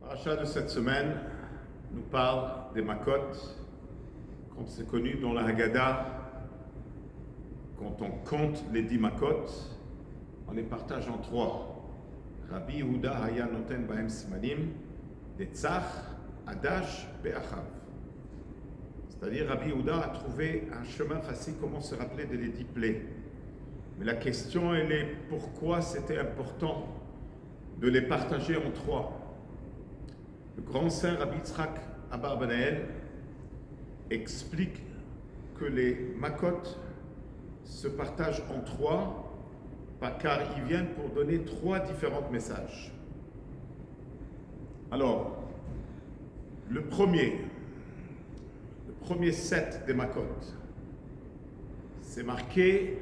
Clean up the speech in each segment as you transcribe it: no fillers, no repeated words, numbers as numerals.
Paracha de cette semaine nous parle des Makot, comme c'est connu dans la Haggadah. Quand on compte les 10 Makot, on les partage en trois. Rabbi Yehuda haya noten bahem simanim, Netzach, Adash, Be'achav. C'est-à-dire, Rabbi Yehuda a trouvé un chemin facile comment se rappeler des 10 plaies. Mais la question, elle est pourquoi c'était important de les partager en trois. Le grand saint Rabbi Yitzhak Abarbanel explique que les Makot se partagent en trois car ils viennent pour donner trois différents messages. Alors, le premier set des Makot, c'est marqué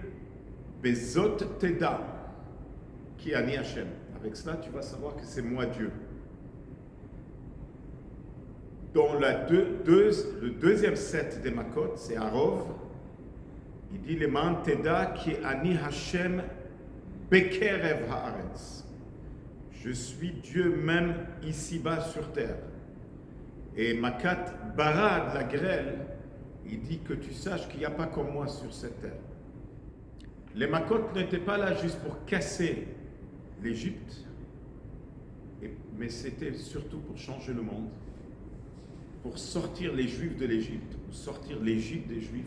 Bezot Teda, qui ani Hashem. Avec cela, tu vas savoir que c'est moi Dieu. Dans le deuxième set des Makot, c'est Arov. Il dit le man Teda qui ani Hashem bekerev haaretz. Je suis Dieu même ici-bas sur terre. Et Makat Barad, la grêle, il dit que tu saches qu'il n'y a pas comme moi sur cette terre. Les Makot n'étaient pas là juste pour casser l'Égypte, mais c'était surtout pour changer le monde, pour sortir les Juifs de l'Égypte, ou sortir l'Égypte des Juifs,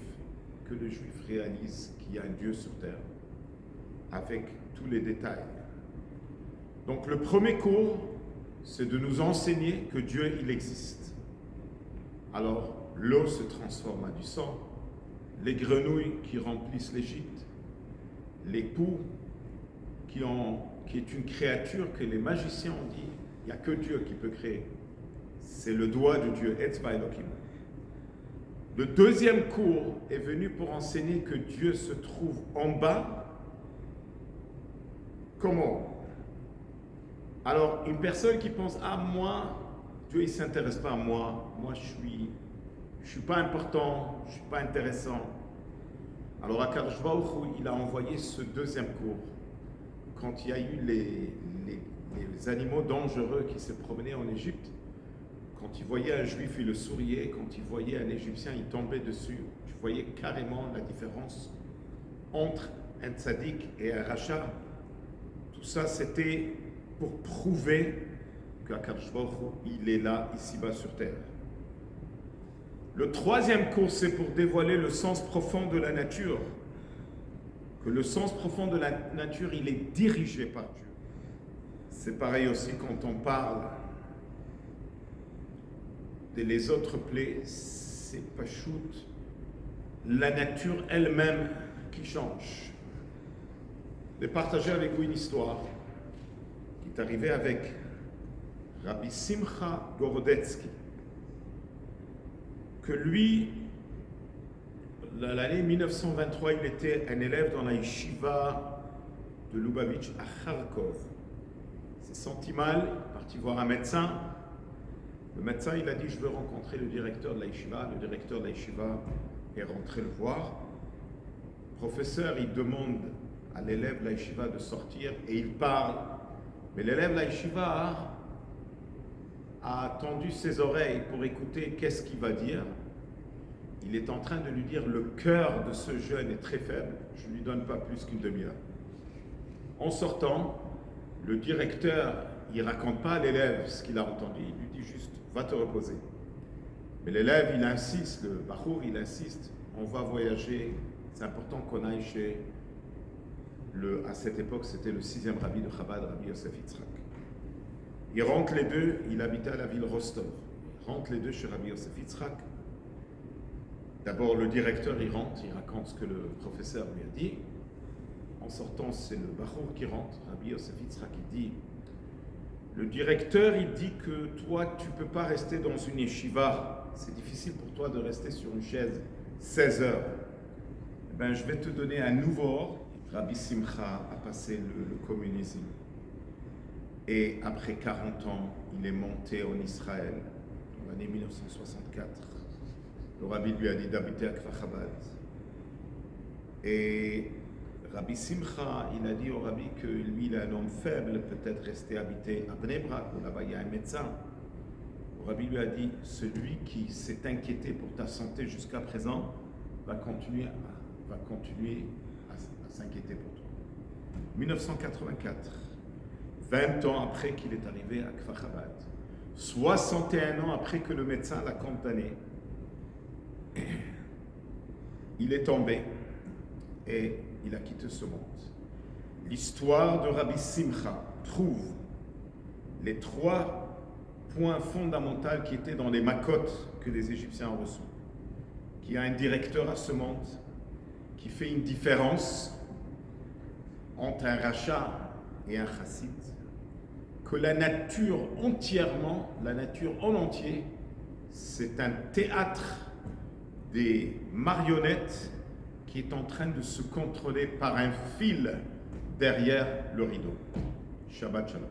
que le Juif réalise qu'il y a un Dieu sur terre, avec tous les détails. Donc le premier cours, c'est de nous enseigner que Dieu, il existe. Alors, l'eau se transforme en du sang, les grenouilles qui remplissent l'Égypte, les poux qui est une créature que les magiciens ont dit, il n'y a que Dieu qui peut créer. C'est le doigt de Dieu, Etzba Elohim. Le deuxième cours est venu pour enseigner que Dieu se trouve en bas. Comment? Alors, une personne qui pense, ah moi, Dieu il ne s'intéresse pas à moi, moi je suis pas important, je ne suis pas intéressant. Alors Akadosh Baruch Hu, il a envoyé ce deuxième cours. Quand il y a eu les animaux dangereux qui se promenaient en Égypte, quand il voyait un juif, il le souriait, quand il voyait un égyptien, il tombait dessus. Tu voyais carrément la différence entre un tzaddik et un rachat. Tout ça, c'était pour prouver qu'Akadosh Baruch Hu, il est là, ici-bas sur terre. Le troisième cours, c'est pour dévoiler le sens profond de la nature. Que le sens profond de la nature, il est dirigé par Dieu. C'est pareil aussi quand on parle des autres plaies, c'est pas shoot, la nature elle-même qui change. Je vais partager avec vous une histoire qui est arrivée avec Rabbi Simcha Gorodetsky, que lui, l'année 1923, il était un élève dans la yeshiva de Lubavitch à Kharkov. Il s'est senti mal, il est parti voir un médecin. Le médecin, il a dit, je veux rencontrer le directeur de la yeshiva. Le directeur de la yeshiva est rentré le voir. Le professeur, il demande à l'élève de la yeshiva de sortir et il parle. Mais l'élève de la yeshiva a tendu ses oreilles pour écouter qu'est-ce qu'il va dire. Il est en train de lui dire, le cœur de ce jeune est très faible, je ne lui donne pas plus qu'une demi-heure. En sortant, le directeur, il ne raconte pas à l'élève ce qu'il a entendu, il lui dit juste, va te reposer. Mais l'élève, il insiste, le bachour, il insiste, on va voyager, c'est important qu'on aille chez, à cette époque, c'était le 6e rabbi de Chabad, Rabbi Yosef Yitzhak. Ils rentrent les deux, il habitait à la ville Rostov. Ils rentrent les deux chez Rabbi Yosef Yitzhak. D'abord, le directeur, il rentre, il raconte ce que le professeur lui a dit. En sortant, c'est le bachour qui rentre, Rabbi Yosef Yitzhak, il dit, le directeur, il dit que toi, tu ne peux pas rester dans une yeshiva. C'est difficile pour toi de rester sur une chaise 16 heures. Eh bien, je vais te donner un nouveau ordre. Rabbi Simcha a passé le communisme. Et après 40 ans, il est monté en Israël, en l'année 1964. Le rabbi lui a dit d'habiter à Kfar Chabad. Et Rabbi Simcha, il a dit au rabbi que lui, il est un homme faible, peut-être rester habité à Bnei Brak, où là-bas il y a un médecin. Rabbi lui a dit, celui qui s'est inquiété pour ta santé jusqu'à présent va continuer à s'inquiéter pour toi. 1984, 20 ans après qu'il est arrivé à Kfar Chabad, 61 ans après que le médecin l'a condamné, il est tombé et il a quitté ce monde. L'histoire de Rabbi Simcha trouve les 3 points fondamentaux qui étaient dans les makotes que les Égyptiens ont reçus. Qu'il y a un directeur à ce monde qui fait une différence entre un rachat et un chassid, que la nature en entier, c'est un théâtre des marionnettes qui est en train de se contrôler par un fil derrière le rideau. Shabbat Shalom.